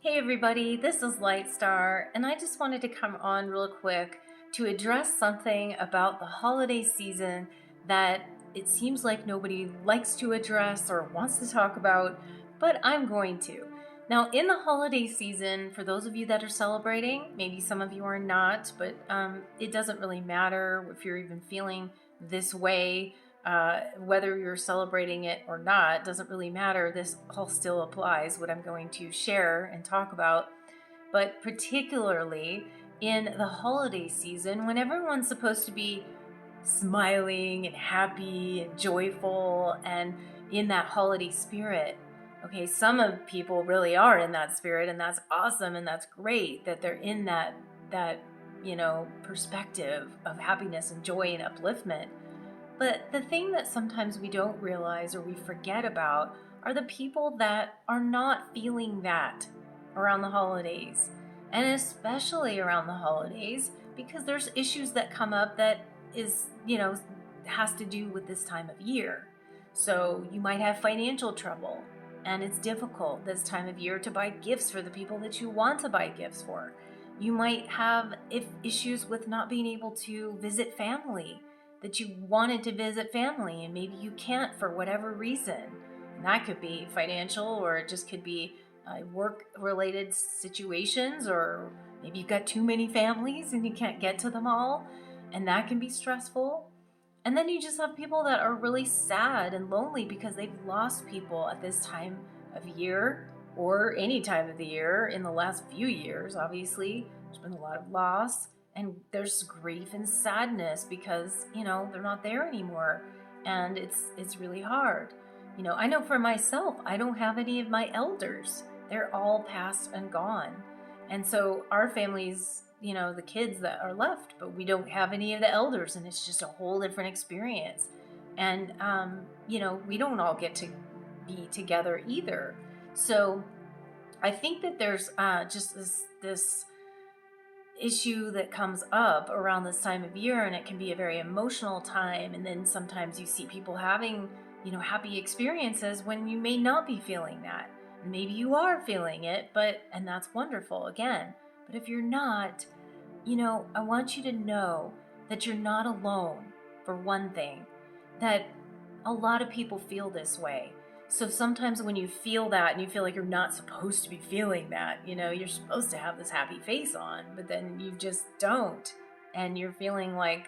Hey everybody, this is Lightstar, and I just wanted to come on real quick to address something about the holiday season that it seems like nobody likes to address or wants to talk about, but I'm going to. Now, in the holiday season, for those of you that are celebrating, maybe some of you are not, but it doesn't really matter if you're even feeling this way. Whether you're celebrating it or not doesn't really matter. This all still applies, what I'm going to share and talk about. But particularly in the holiday season, when everyone's supposed to be smiling and happy and joyful and in that holiday spirit. Okay, some of people really are in that spirit, and that's awesome, and that's great that they're in that perspective of happiness and joy and upliftment. But the thing that sometimes we don't realize or we forget about are the people that are not feeling that around the holidays. And especially around the holidays, because there's issues that come up that has to do with this time of year. So you might have financial trouble, and it's difficult this time of year to buy gifts for the people that you want to buy gifts for. You might have issues with not being able to visit family, that you wanted to visit family and maybe you can't for whatever reason. And that could be financial, or it just could be work related situations, or maybe you've got too many families and you can't get to them all, and that can be stressful. And then you just have people that are really sad and lonely because they've lost people at this time of year, or any time of the year in the last few years. Obviously there's been a lot of loss, and there's grief and sadness because they're not there anymore, and it's really hard. I know for myself, I don't have any of my elders. They're all passed and gone. And so our families, the kids that are left, but we don't have any of the elders, and it's just a whole different experience. And we don't all get to be together either. So I think that there's just this issue that comes up around this time of year, and it can be a very emotional time. And then sometimes you see people having happy experiences when you may not be feeling that. Maybe you are feeling it, and that's wonderful again. But if you're not, I want you to know that you're not alone. For one thing, that a lot of people feel this way. So sometimes when you feel that and you feel like you're not supposed to be feeling that, you're supposed to have this happy face on, but then you just don't. And you're feeling like,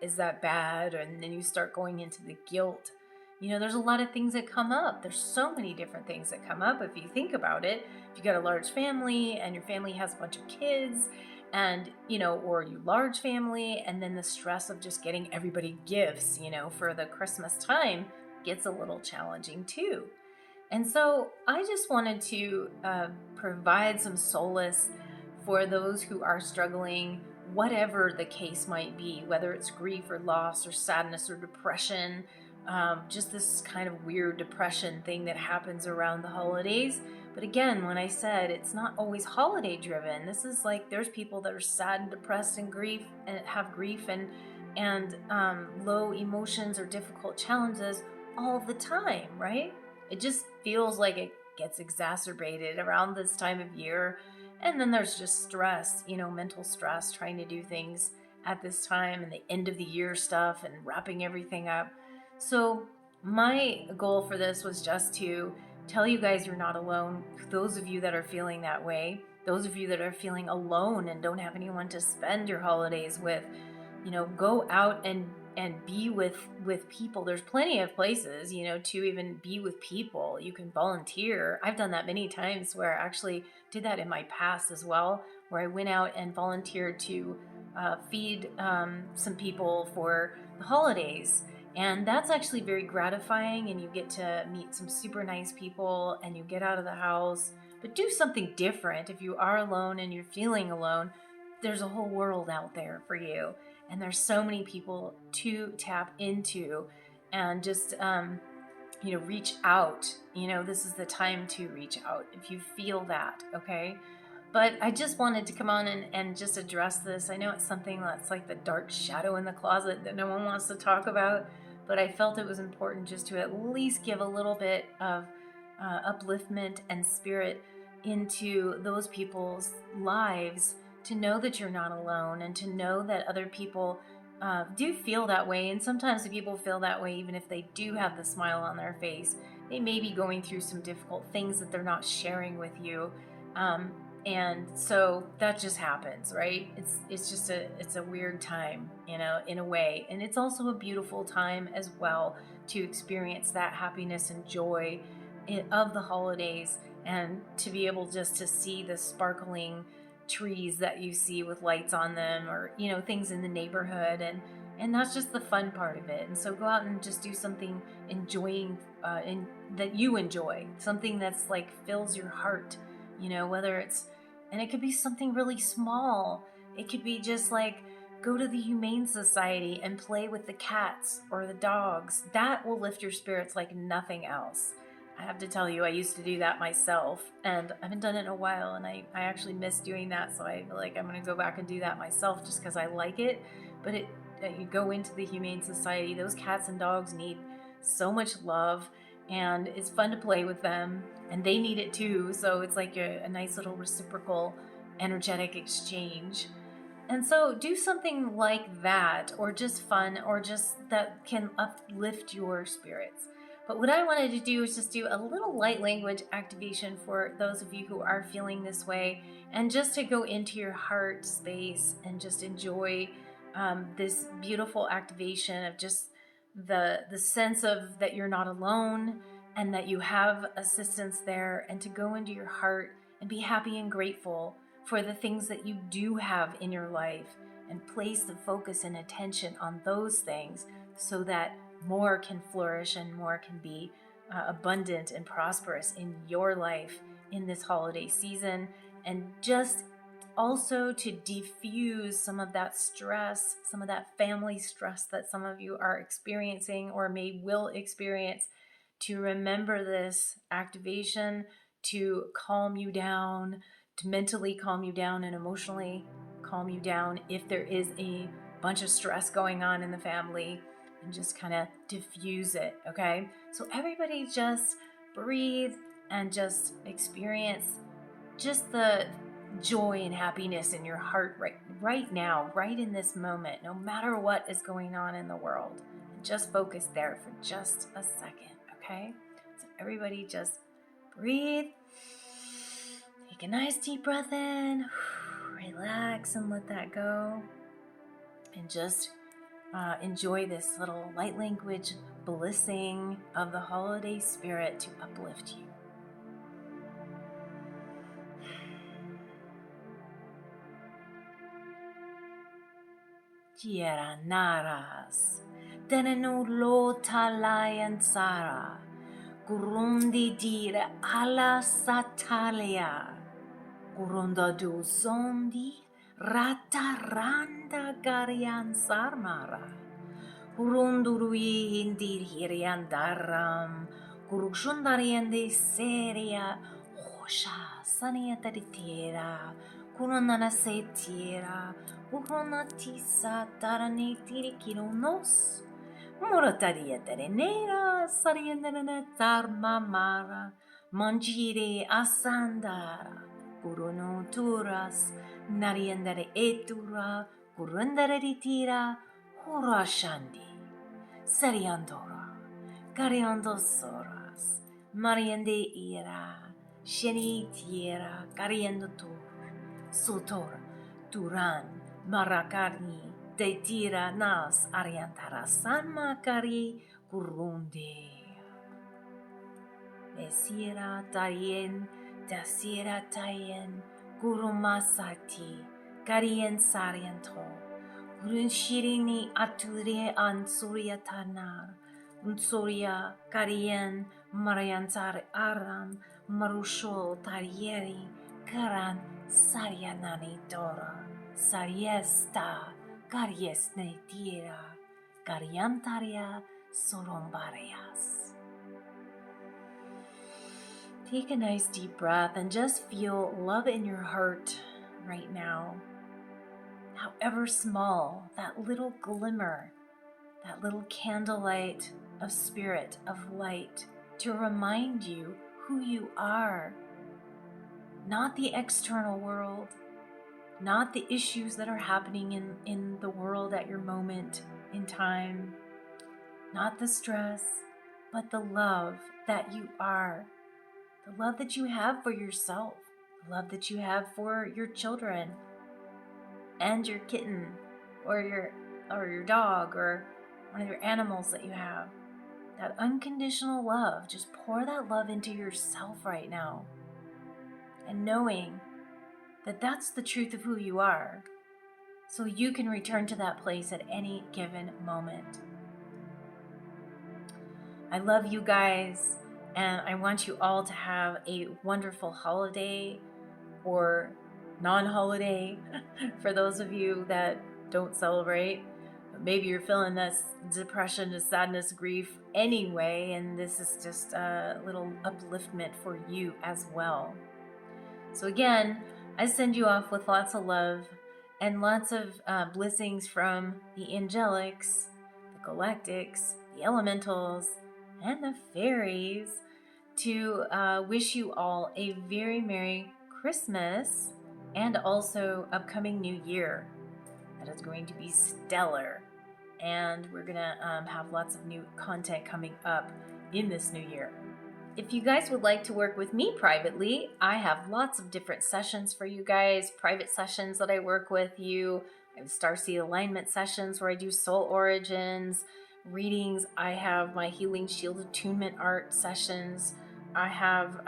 is that bad? And then you start going into the guilt. There's a lot of things that come up. There's so many different things that come up if you think about it. If you got a large family and your family has a bunch of kids, and or you large family, and then the stress of just getting everybody gifts for the Christmas time gets a little challenging too. And so I just wanted to provide some solace for those who are struggling, whatever the case might be, whether it's grief or loss or sadness or depression, just this kind of weird depression thing that happens around the holidays. But again, when I said it's not always holiday driven, this is like there's people that are sad and depressed and have grief and low emotions or difficult challenges all the time, right? It just feels like it gets exacerbated around this time of year. And then there's just stress, mental stress, trying to do things at this time, and the end of the year stuff and wrapping everything up. So my goal for this was just to tell you guys you're not alone. Those of you that are feeling that way, those of you that are feeling alone and don't have anyone to spend your holidays with, go out and be with people. There's plenty of places, to even be with people. You can volunteer. I've done that many times, where I actually did that in my past as well, where I went out and volunteered to feed some people for the holidays. And that's actually very gratifying, and you get to meet some super nice people, and you get out of the house. But do something different. If you are alone and you're feeling alone, there's a whole world out there for you. And there's so many people to tap into, and just, reach out. This is the time to reach out if you feel that, okay? But I just wanted to come on and just address this. I know it's something that's like the dark shadow in the closet that no one wants to talk about, but I felt it was important just to at least give a little bit of upliftment and spirit into those people's lives, to know that you're not alone, and to know that other people do feel that way. And sometimes the people feel that way even if they do have the smile on their face. They may be going through some difficult things that they're not sharing with you. And so that just happens, right? It's just it's a weird time, you know, in a way. And it's also a beautiful time as well to experience that happiness and joy of the holidays, and to be able just to see the sparkling trees that you see with lights on them, or, you know, things in the neighborhood. And that's just the fun part of it. And so go out and just do something enjoying that you enjoy, something that's like fills your heart, you know, whether it's, and it could be something really small. It could be just like go to the Humane Society and play with the cats or the dogs. That will lift your spirits like nothing else. I have to tell you, I used to do that myself, and I haven't done it in a while, and I actually miss doing that, so I feel like I'm going to go back and do that myself just because I like it. But you go into the Humane Society, those cats and dogs need so much love, and it's fun to play with them, and they need it too, so it's like a nice little reciprocal energetic exchange. And so do something like that, or just fun, or just that can uplift your spirits. But what I wanted to do is just do a little light language activation for those of you who are feeling this way, and just to go into your heart space and just enjoy this beautiful activation of just the sense of that you're not alone, and that you have assistance there, and to go into your heart and be happy and grateful for the things that you do have in your life, and place the focus and attention on those things so that more can flourish and more can be abundant and prosperous in your life in this holiday season. And just also to diffuse some of that stress, some of that family stress that some of you are experiencing or will experience, to remember this activation to calm you down, to mentally calm you down and emotionally calm you down if there is a bunch of stress going on in the family, and just kind of diffuse it, okay? So everybody just breathe and just experience just the joy and happiness in your heart right now, right in this moment, no matter what is going on in the world. And just focus there for just a second, okay? So everybody just breathe. Take a nice deep breath in. Relax and let that go. And just enjoy this little light language blessing of the holiday spirit to uplift you. Jiera naras, tenenu lo talayan sara, gurundi dire ala satalia, gurunda du zondi, rata randa garian sarmara, gurundurui indir hiriandaram, gurushundariende seria, hosha saniata di tira, gurunana setira, Urona tisa tarane tirikironos. Murataria terenera sarienena tarmamara. Mangire asandara. Guruno turas. Nariendere etura. Gurundere ritira. Horashandi. Seriandora. Gariandosoras. Mariende ira. Sheni tira. Gariendo tur. Sotora. Turan. Marakari de tira nas ariantara san makari kurunde. Esira tayen, dasira tayen, gurumasati, karien sarianto, gurun shirini ature an surya tanar, unsurya karien mariantar aram, marusho tarieri, karan saryanani dora. Sariesta, Gariesne tira, Gariantaria sorombarias. Take a nice deep breath and just feel love in your heart right now. However small, that little glimmer, that little candlelight of spirit, of light, to remind you who you are. not the external world, not the issues that are happening in the world at your moment in time, not the stress, but the love that you are, the love that you have for yourself, the love that you have for your children and your kitten or your dog or one of your animals that you have. That unconditional love, just pour that love into yourself right now. And knowing that that's the truth of who you are, so you can return to that place at any given moment. I love you guys, and I want you all to have a wonderful holiday or non-holiday for those of you that don't celebrate. Maybe you're feeling this depression, this sadness, grief anyway, and this is just a little upliftment for you as well. So again, I send you off with lots of love and lots of blessings from the angelics, the galactics, the elementals, and the fairies to wish you all a very Merry Christmas and also upcoming New Year. That is going to be stellar. And we're gonna have lots of new content coming up in this new year. If you guys would like to work with me privately, I have lots of different sessions for you guys, private sessions that I work with you. I have Starseed alignment sessions where I do soul origins, readings. I have my Healing Shield attunement art sessions. I have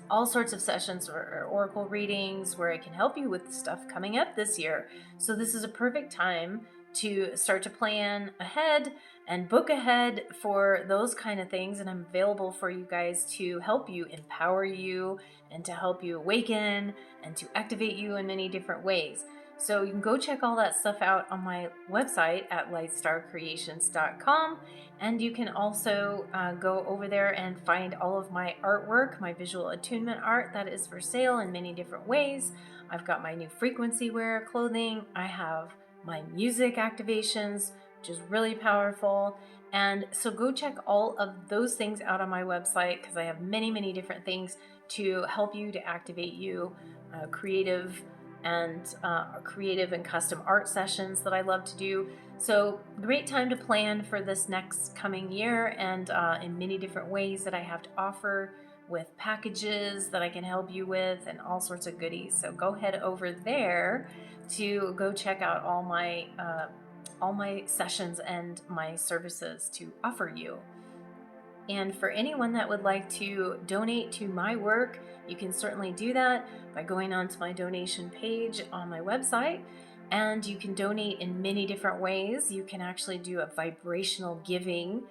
all sorts of sessions or oracle readings where I can help you with the stuff coming up this year. So this is a perfect time to start to plan ahead and book ahead for those kind of things. And I'm available for you guys to help you, empower you, and to help you awaken and to activate you in many different ways. So you can go check all that stuff out on my website at lightstarcreations.com. And you can also go over there and find all of my artwork, my visual attunement art that is for sale in many different ways. I've got my new frequency wear clothing. I have my music activations, which is really powerful. And so go check all of those things out on my website because I have many, many different things to help you to activate you, creative and custom art sessions that I love to do. So great time to plan for this next coming year, and in many different ways that I have to offer with packages that I can help you with and all sorts of goodies. So go head over there to go check out all my sessions and my services to offer you. And for anyone that would like to donate to my work, you can certainly do that by going onto my donation page on my website. And you can donate in many different ways. You can actually do a vibrational giving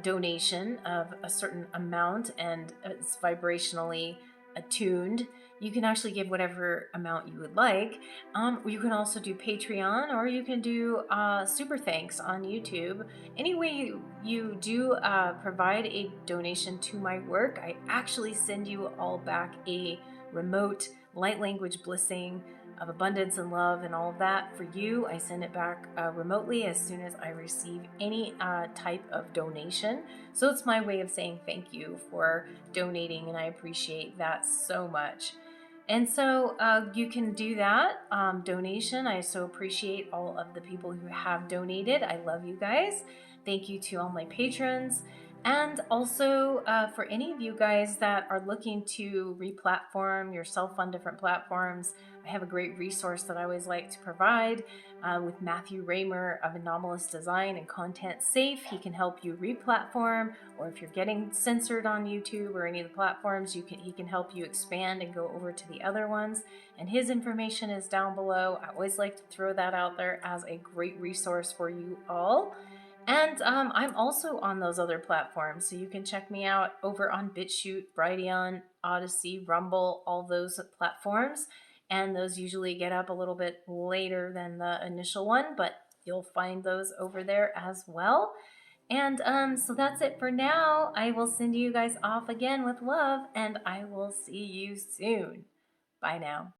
donation of a certain amount, and it's vibrationally attuned. You can actually give whatever amount you would like. You can also do Patreon, or you can do super thanks on YouTube. Any way you do provide a donation to my work, I actually send you all back a remote light language blessing of abundance and love and all of that for you. I send it back remotely as soon as I receive any type of donation. So it's my way of saying thank you for donating, and I appreciate that so much. And so you can do that donation. I so appreciate all of the people who have donated. I love you guys. Thank you to all my patrons. And also for any of you guys that are looking to re-platform yourself on different platforms, I have a great resource that I always like to provide with Matthew Raymer of Anomalist Design and Content Safe. He can help you re-platform, or if you're getting censored on YouTube or any of the platforms, he can help you expand and go over to the other ones. And his information is down below. I always like to throw that out there as a great resource for you all. And I'm also on those other platforms, so you can check me out over on BitChute, Brighteon, Odyssey, Rumble, all those platforms. And those usually get up a little bit later than the initial one, but you'll find those over there as well. And so that's it for now. I will send you guys off again with love, and I will see you soon. Bye now.